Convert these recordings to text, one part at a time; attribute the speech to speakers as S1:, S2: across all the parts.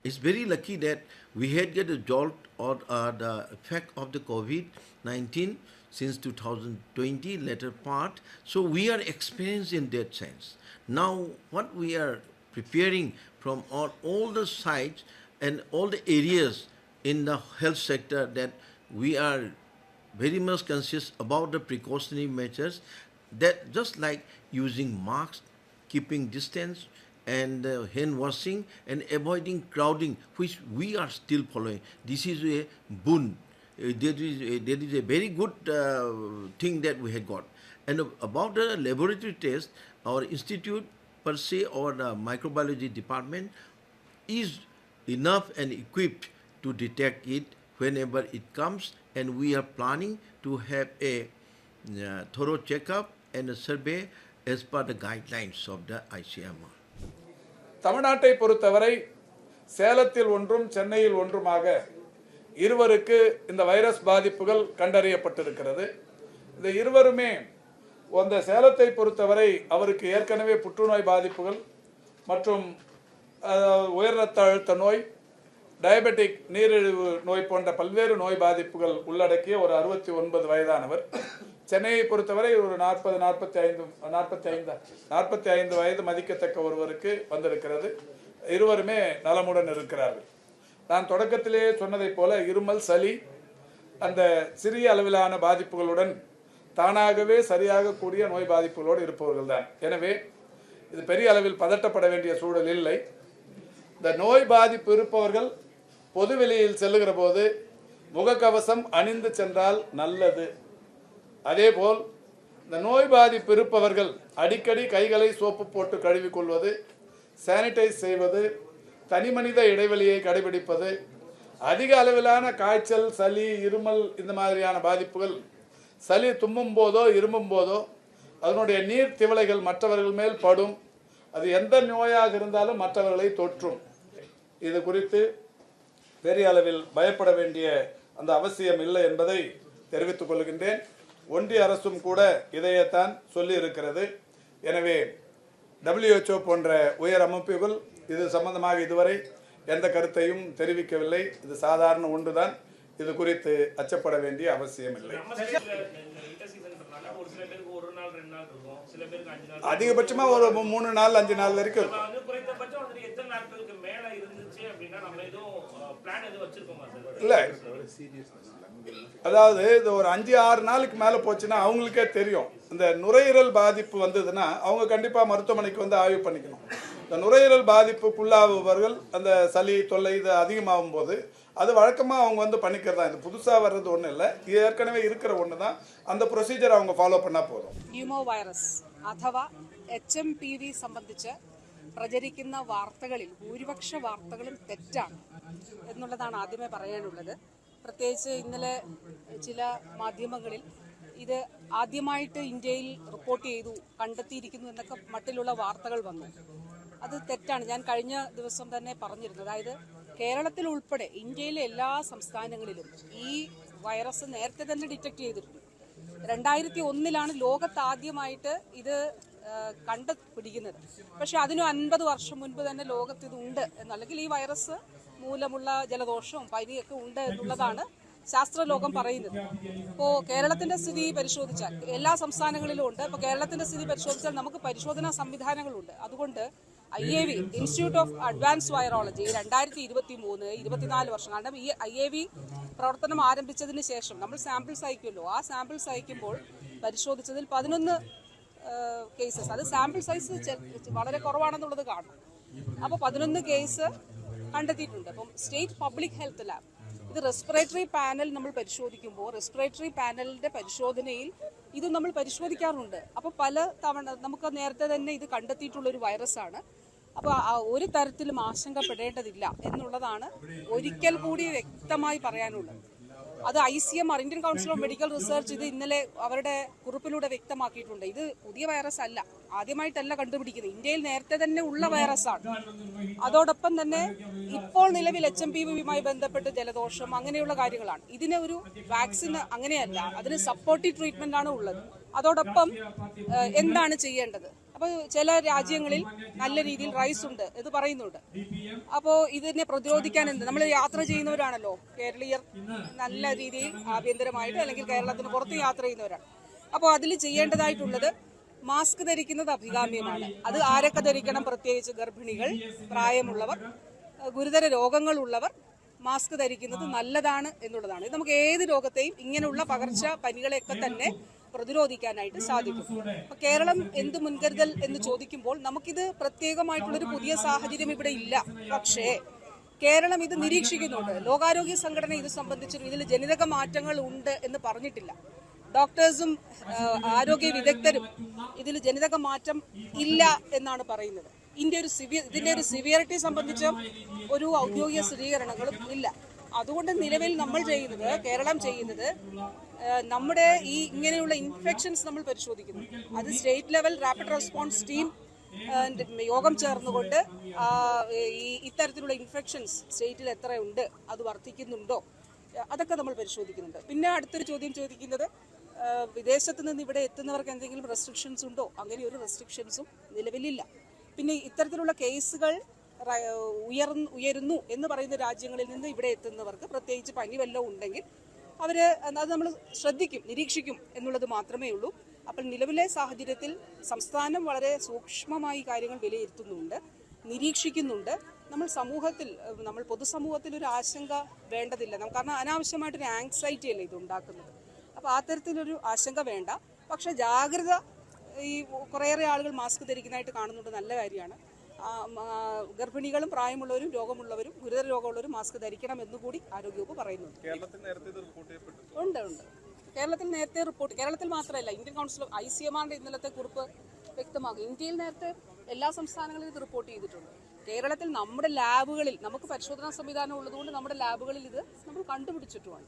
S1: It's very lucky that we had get a jolt or the effect of the COVID-19 since 2020 latter part. So we are experienced in that sense. Now what we are preparing from all the sides and all the areas in the health sector, that we are very much conscious about the precautionary measures, that just like using masks, keeping distance, and hand washing and avoiding crowding, which we are still following. This is a boon. There is a very good thing that we had got. And about the laboratory test, our institute per se or the microbiology department is enough and equipped to detect it whenever it comes, and we are planning to have a thorough checkup and a survey as per the guidelines of the ICMR.
S2: தமிழ்நாட்டை பொறுத்தவரை சேலத்தில் ஒன்றும் சென்னையில் ஒன்றுமாக இருவருக்கு இந்த virus பாதிப்புகள் கண்டறியப்பட்டிருக்கிறது. இந்த இருவருமே அந்த சேலத்தை பொறுத்தவரை அவருக்கு ஏற்கனவே புற்றுநோய் பாதிப்புகள் மற்றும் உயர் இரத்த அழுத்த நோய், டயபெட்டிக் நீரிழிவு நோய் போன்ற பல்வேறு நோய் பாதிப்புகள் உள்ளடக்கிய ஒரு 69 வயதானவர். சென்னையை பொறுத்தவரை ஒரு 45 வயது மதிக்கத்தக்க ஒருவருக்கு வந்திருக்கிறது. இருவருமே நலமுடன் இருக்கிறார்கள். நான் தொடக்கத்திலே சொன்னதைப் போல இருமல், சளி அந்த சிறிய அளவிலான பாதிப்புகளுடன் தானாகவே சரியாக கூடிய நோய் பாதிப்புகளோடு இருப்பவர்கள் தான். எனவே இது பெரிய அளவில் பதட்டப்பட வேண்டிய சூழல் இல்லை. இந்த நோய் பாதிப்பு இருப்பவர்கள் பொதுவெளியில் செல்லுகிற போது முகக்கவசம் அணிந்து சென்றால் நல்லது. அதேபோல் இந்த நோய் பாதிப்பு இருப்பவர்கள் அடிக்கடி கைகளை சோப்பு போட்டு கழுவிக்கொள்வது, சானிடைஸ் செய்வது, தனிமனித இடைவெளியை கடைபிடிப்பது, அதிக அளவிலான காய்ச்சல், சளி, இருமல் இந்த மாதிரியான பாதிப்புகள் சளி தும்மும் போதோ இருமும் போதோ அதனுடைய நீர் திவலைகள் மற்றவர்கள் மேல் படும். அது எந்த நோயாக இருந்தாலும் மற்றவர்களை தொற்றும். இது குறித்து பெரிய அளவில் பயப்பட வேண்டிய அந்த அவசியம் இல்லை என்பதை தெரிவித்துக் கொள்கின்றேன். ஒன்றிய அரசும் கூட இதையத்தான் சொல்லி இருக்கிறது. எனவே WHO போன்ற உயர் அமைப்புகள் இது சம்பந்தமாக இதுவரை எந்த கருத்தையும் தெரிவிக்கவில்லை. இது சாதாரண ஒன்றுதான். இது குறித்து அச்சப்பட வேண்டிய அவசியம் இல்லை. அதிகபட்சமா ஒரு 3 நாள் 5 நாள் வரைக்கும் இருக்கும். இல்ல, அதாவது இது ஒரு 5-6 நாளுக்கு மேல போச்சுன்னா அவங்களுக்கே தெரியும். இந்த நுரையீரல் பாதிப்பு வந்ததுன்னா அவங்க கண்டிப்பா மருத்துவமனைக்கு வந்து ஆய்வு பண்ணிக்கணும். இந்த நுரையீரல் பாதிப்புக்குள்ளாகுபவர்கள் அந்த சளி தொல்லை இது அதிகமாகும் போது அது வழக்கமாக அவங்க வந்து பண்ணிக்கிறதா. இது புதுசாக வர்றது ஒன்றும் இல்லை, இது ஏற்கனவே இருக்கிற ஒன்று தான். அந்த ப்ரொசீஜர் அவங்க ஃபாலோ பண்ணால் പോതും.
S3: ന്യൂമോ വൈറസ് അഥവാ HMPV സംബന്ധിച്ച് പ്രചരിക്കുന്ന വാർത്തകളിൽ ഭൂരിപക്ഷ വാർത്തകളും തെറ്റാണ് എന്നുള്ളതാണ് ആദ്യമേ പറയാനുള്ളത്. പ്രത്യേകിച്ച് ഇന്നലെ ചില മാധ്യമങ്ങളിൽ ഇത് ആദ്യമായിട്ട് ഇന്ത്യയിൽ റിപ്പോർട്ട് ചെയ്തു, കണ്ടെത്തിയിരിക്കുന്നു എന്നൊക്കെ മട്ടിലുള്ള വാർത്തകൾ വന്നു. അത് തെറ്റാണ്. ഞാൻ കഴിഞ്ഞ ദിവസം തന്നെ പറഞ്ഞിരുന്നു. അതായത് കേരളത്തിൽ ഉൾപ്പെടെ ഇന്ത്യയിലെ എല്ലാ സംസ്ഥാനങ്ങളിലും ഈ വൈറസ് നേരത്തെ തന്നെ ഡിറ്റക്ട് ചെയ്തിട്ടുണ്ട്. 2001 ലോകത്ത് ആദ്യമായിട്ട് ഇത് കണ്ടുപിടിക്കുന്നത്. പക്ഷെ അതിന് 50 വർഷം മുൻപ് തന്നെ ലോകത്ത് ഇതുണ്ട് എന്നല്ലെങ്കിൽ ഈ വൈറസ് മൂലമുള്ള ജലദോഷവും പനിയൊക്കെ ഉണ്ട് എന്നുള്ളതാണ് ശാസ്ത്രലോകം പറയുന്നത്. ഇപ്പോൾ കേരളത്തിന്റെ സ്ഥിതി പരിശോധിച്ചാൽ എല്ലാ സംസ്ഥാനങ്ങളിലും ഉണ്ട്. ഇപ്പോൾ കേരളത്തിന്റെ സ്ഥിതി പരിശോധിച്ചാൽ നമുക്ക് പരിശോധനാ സംവിധാനങ്ങളുണ്ട്. അതുകൊണ്ട് IAV institute of advance virology 2023-24 വർഷം, കാരണം ഈ IAV പ്രവർത്തനം ആരംഭിച്ചതിന് ശേഷം നമ്മൾ സാമ്പിൾസ് അയക്കുമല്ലോ, ആ സാമ്പിൾസ് അയക്കുമ്പോൾ പരിശോധിച്ചതിൽ 11 കേസസ്, അത് സാമ്പിൾ സൈസ് വളരെ കുറവാണെന്നുള്ളത് കാണും. അപ്പോൾ 11 കേസ് കണ്ടെത്തിയിട്ടുണ്ട്. അപ്പം സ്റ്റേറ്റ് പബ്ലിക് ഹെൽത്ത് ലാബ് ഇത് റെസ്പിറേറ്ററി പാനൽ നമ്മൾ പരിശോധിക്കുമ്പോൾ റെസ്പിറേറ്ററി പാനലിന്റെ പരിശോധനയിൽ ഇത് നമ്മൾ പരിശോധിക്കാറുണ്ട്. അപ്പോൾ പല തവണ നമുക്ക് നേരത്തെ തന്നെ ഇത് കണ്ടെത്തിയിട്ടുള്ളൊരു വൈറസാണ്. അപ്പോൾ ഒരു തരത്തിലും ആശങ്കപ്പെടേണ്ടതില്ല എന്നുള്ളതാണ് ഒരിക്കൽ കൂടി വ്യക്തമായി പറയാനുള്ളത്. അത് ICMR Indian council of medical research ഇത് ഇന്നലെ അവരുടെ കുറിപ്പിലൂടെ വ്യക്തമാക്കിയിട്ടുണ്ട്. ഇത് പുതിയ വൈറസ് അല്ല, ആദ്യമായിട്ടല്ല കണ്ടുപിടിക്കുന്നത്, ഇന്ത്യയിൽ നേരത്തെ തന്നെ ഉള്ള വൈറസാണ്. അതോടൊപ്പം തന്നെ ഇപ്പോൾ നിലവിൽ HMPV-യുമായി ബന്ധപ്പെട്ട് ജലദോഷം അങ്ങനെയുള്ള കാര്യങ്ങളാണ്. ഇതിന് ഒരു വാക്സിൻ അങ്ങനെയല്ല, അതിന് സപ്പോർട്ടീവ് ട്രീറ്റ്മെന്റ് ആണ് ഉള്ളത്. അതോടൊപ്പം എന്താണ് ചെയ്യേണ്ടത്? അപ്പോൾ ചില രാജ്യങ്ങളിൽ നല്ല രീതിയിൽ റൈസ് ഉണ്ട് എന്ന് പറയുന്നുണ്ട്. അപ്പോൾ ഇതിനെ പ്രതിരോധിക്കാൻ നമ്മൾ യാത്ര ചെയ്യുന്നവരാണല്ലോ, കേരളീയർ നല്ല രീതിയിൽ ആഭ്യന്തരമായിട്ട് അല്ലെങ്കിൽ കേരളത്തിന് പുറത്ത് യാത്ര ചെയ്യുന്നവരാണ്. അപ്പോൾ അതിൽ ചെയ്യേണ്ടതായിട്ടുള്ളത് മാസ്ക് ധരിക്കുന്നത് അഭികാമ്യമാണ്. അത് ആരൊക്കെ ധരിക്കണം? പ്രത്യേകിച്ച് ഗർഭിണികൾ, പ്രായമുള്ളവർ, ഗുരുതര രോഗങ്ങളുള്ളവർ മാസ്ക് ധരിക്കുന്നത് നല്ലതാണ് എന്നുള്ളതാണ്. ഇത് നമുക്ക് ഏത് രോഗത്തെയും ഇങ്ങനെയുള്ള പകർച്ച പനികളെയൊക്കെ തന്നെ പ്രതിരോധിക്കാനായിട്ട് സാധിക്കും. അപ്പോൾ കേരളം എന്ത് മുൻകരുതൽ എന്ന് ചോദിക്കുമ്പോൾ നമുക്കിത് പ്രത്യേകമായിട്ടുള്ളൊരു പുതിയ സാഹചര്യം ഇവിടെ ഇല്ല. പക്ഷേ കേരളം ഇത് നിരീക്ഷിക്കുന്നുണ്ട്. ലോകാരോഗ്യ സംഘടന ഇത് സംബന്ധിച്ചൊരു ഇതിൽ ജനിതക മാറ്റങ്ങൾ ഉണ്ട് എന്ന് പറഞ്ഞിട്ടില്ല. ഡോക്ടേഴ്സും ആരോഗ്യ വിദഗ്ധരും ഇതിൽ ജനിതക മാറ്റം ഇല്ല എന്നാണ് പറയുന്നത്. ഇതിന്റെ ഒരു സിവിയറിറ്റി സംബന്ധിച്ച് ഒരു ഔദ്യോഗിക സ്ഥിരീകരണങ്ങളും ഇല്ല. അതുകൊണ്ട് നിലവിൽ കേരളം ചെയ്യുന്നത് നമ്മുടെ ഈ ഇങ്ങനെയുള്ള ഇൻഫെക്ഷൻസ് നമ്മൾ പരിശോധിക്കുന്നു. അത് state level rapid response team യോഗം ചേർന്നുകൊണ്ട് ഇത്തരത്തിലുള്ള ഇൻഫെക്ഷൻസ് സ്റ്റേറ്റിൽ എത്രയുണ്ട്, അത് വർദ്ധിക്കുന്നുണ്ടോ, അതൊക്കെ നമ്മൾ പരിശോധിക്കുന്നുണ്ട്. പിന്നെ അടുത്തൊരു ചോദ്യം ചോദിക്കുന്നത് വിദേശത്ത് നിന്ന് ഇവിടെ എത്തുന്നവർക്ക് എന്തെങ്കിലും റെസ്ട്രിക്ഷൻസ് ഉണ്ടോ? അങ്ങനെ ഒരു റെസ്ട്രിക്ഷൻസും നിലവിലില്ല. പിന്നെ ഇത്തരത്തിലുള്ള കേസുകൾ ഉയരുന്നു എന്ന് പറയുന്ന രാജ്യങ്ങളിൽ നിന്ന് ഇവിടെ എത്തുന്നവർക്ക് പ്രത്യേകിച്ച് പനി വല്ലതും ഉണ്ടെങ്കിൽ അത് നമ്മൾ ശ്രദ്ധിക്കും, നിരീക്ഷിക്കും എന്നുള്ളത് മാത്രമേ ഉള്ളൂ. അപ്പോൾ നിലവിലെ സാഹചര്യത്തിൽ സംസ്ഥാനം വളരെ സൂക്ഷ്മമായി കാര്യങ്ങൾ വിലയിരുത്തുന്നുണ്ട്, നിരീക്ഷിക്കുന്നുണ്ട്. നമ്മൾ പൊതുസമൂഹത്തിൽ ഒരു ആശങ്ക വേണ്ടതില്ല. കാരണം അനാവശ്യമായിട്ടൊരു ആങ്സൈറ്റി അല്ലേ ഇത് ഉണ്ടാക്കുന്നത്. അപ്പോൾ ആ തരത്തിലൊരു ആശങ്ക വേണ്ട. പക്ഷേ ജാഗ്രത, ഈ കുറേയേറെ ആളുകൾ മാസ്ക് ധരിക്കുന്നതായിട്ട് കാണുന്നുണ്ട്, നല്ല കാര്യമാണ്. ഗർഭിണികളും പ്രായമുള്ളവരും രോഗമുള്ളവരും ഗുരുതര രോഗമുള്ളവരും മാസ്ക് ധരിക്കണം എന്നുകൂടി ആരോഗ്യവകുപ്പ് പറയുന്നുണ്ട്. ഉണ്ട്. കേരളത്തിൽ നേരത്തെ റിപ്പോർട്ട്, കേരളത്തിൽ മാത്രമല്ല, ഇന്ത്യൻ കൗൺസിൽ ഓഫ് ICMR ഇന്നലത്തെ കുറിപ്പ് വ്യക്തമാകും. ഇന്ത്യയിൽ നേരത്തെ എല്ലാ സംസ്ഥാനങ്ങളിലും ഇത് റിപ്പോർട്ട് ചെയ്തിട്ടുണ്ട്. കേരളത്തിൽ നമ്മുടെ ലാബുകളിൽ നമുക്ക് പരിശോധനാ സംവിധാനം ഉള്ളതുകൊണ്ട് നമ്മുടെ ലാബുകളിൽ ഇത് നമ്മൾ കണ്ടുപിടിച്ചിട്ടുമാണ്.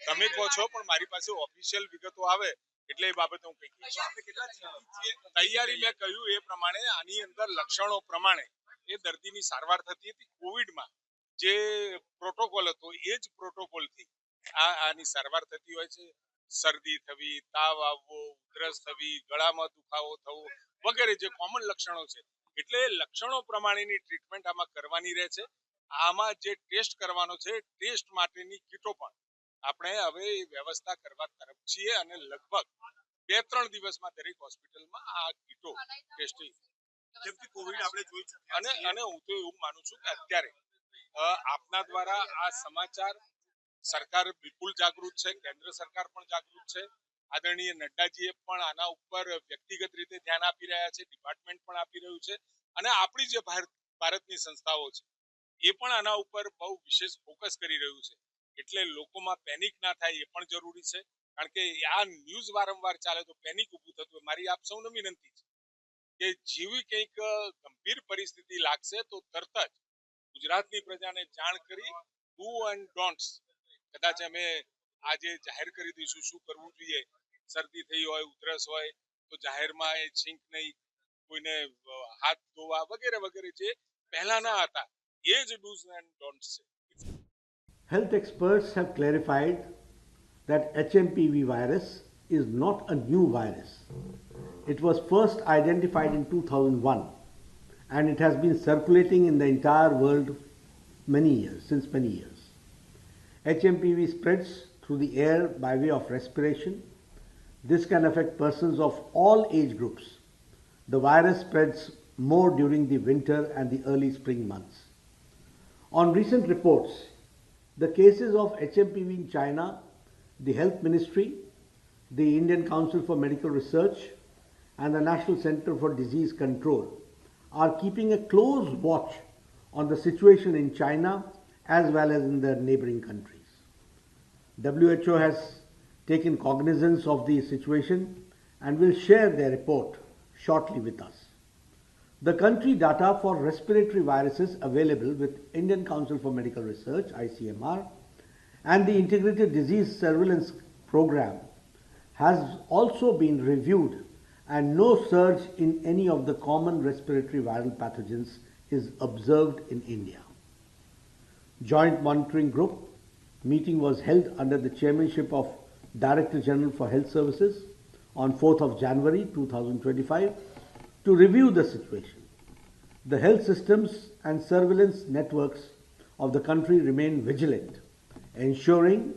S4: તમે કહો છો પણ મારી પાસે ઓફિશિયલ વિગતો આવે એટલે એ બાબતે હું કહીશ. તૈયારી મેં કહ્યું એ પ્રમાણે આની અંદર લક્ષણો પ્રમાણે એ દર્દીની સારવાર થતી હતી. કોવિડમાં જે પ્રોટોકોલ હતો એ જ પ્રોટોકોલથી આની સારવાર થતી હોય છે. શરદી થવી, તાવ આવવો, ઉધરસ થવી, ગળામાં દુખાવો થવો વગેરે જે કોમન લક્ષણો છે, એટલે લક્ષણો પ્રમાણેની ટ્રીટમેન્ટ આમાં કરવાની રહે છે. આમાં જે ટેસ્ટ કરવાનો છે, ટેસ્ટ માટેની કીટો પણ આપણે હવે વ્યવસ્થા કરવા તરફ છીએ અને લગભગ 2-3 દિવસમાં દરેક હોસ્પિટલમાં આ કીટો ટેસ્ટિંગ જેમથી કોવિડ આપણે જોઈ ચૂક્યા અને હું તો એવું માનું છું કે અત્યારે આપના દ્વારા આ સમાચાર સરકાર બિલકુલ જાગૃત છે, કેન્દ્ર સરકાર પણ જાગૃત છે. આદરણીય નડ્ડાજીએ પણ આના ઉપર વ્યક્તિગત રીતે ધ્યાન આપી રહ્યા છે, ડિપાર્ટમેન્ટ પણ આપી રહ્યું છે અને આપણી જે ભારતની સંસ્થાઓ છે એ પણ આના ઉપર બહુ વિશેષ ફોકસ કરી રહ્યું છે. એટલે લોકોમાં પેનિક ના થાય એ પણ જરૂરી છે, કારણ કે આ ન્યૂઝ વારંવાર ચાલે તો પેનિક ઊભું થતું હોય. મારી આપ સૌને વિનંતી છે કે જેવી કંઈક ગંભીર પરિસ્થિતિ લાગશે તો તરત જ ગુજરાતની પ્રજાને જાણ કરી ડુ એન્ડ ડોન્ટ્સ કદાચ અમે આજે જાહેર કરી દઈશું શું કરવું જોઈએ. શરદી થઈ હોય, ઉધરસ હોય તો જાહેરમાં એ છીંક નહીં, કોઈને હાથ ધોવા વગેરે વગેરે જે પહેલા ના હતા એ જ ડૂઝ એન્ડ ડોન્ટ્સ છે.
S5: Health experts have clarified that HMPV virus is not a new virus. It was first identified in 2001 and it has been circulating in the entire world since many years. HMPV spreads through the air by way of respiration. This can affect persons of all age groups. The virus spreads more during the winter and the early spring months. On recent reports, the cases of HMPV in China, the Health Ministry, the Indian Council for Medical Research, and the National Center for Disease Control are keeping a close watch on the situation in China as well as in the neighboring countries. WHO has taken cognizance of the situation and will share their report shortly with us. The country data for respiratory viruses available with Indian Council for Medical Research, ICMR, and the Integrated Disease Surveillance Program has also been reviewed and no surge in any of the common respiratory viral pathogens is observed in India. Joint Monitoring Group meeting was held under the chairmanship of Director General for Health Services on 4th of January 2025 to review the situation. The health systems and surveillance networks of the country remain vigilant, ensuring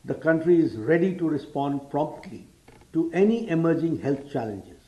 S5: the country is ready to respond promptly to any emerging health challenges.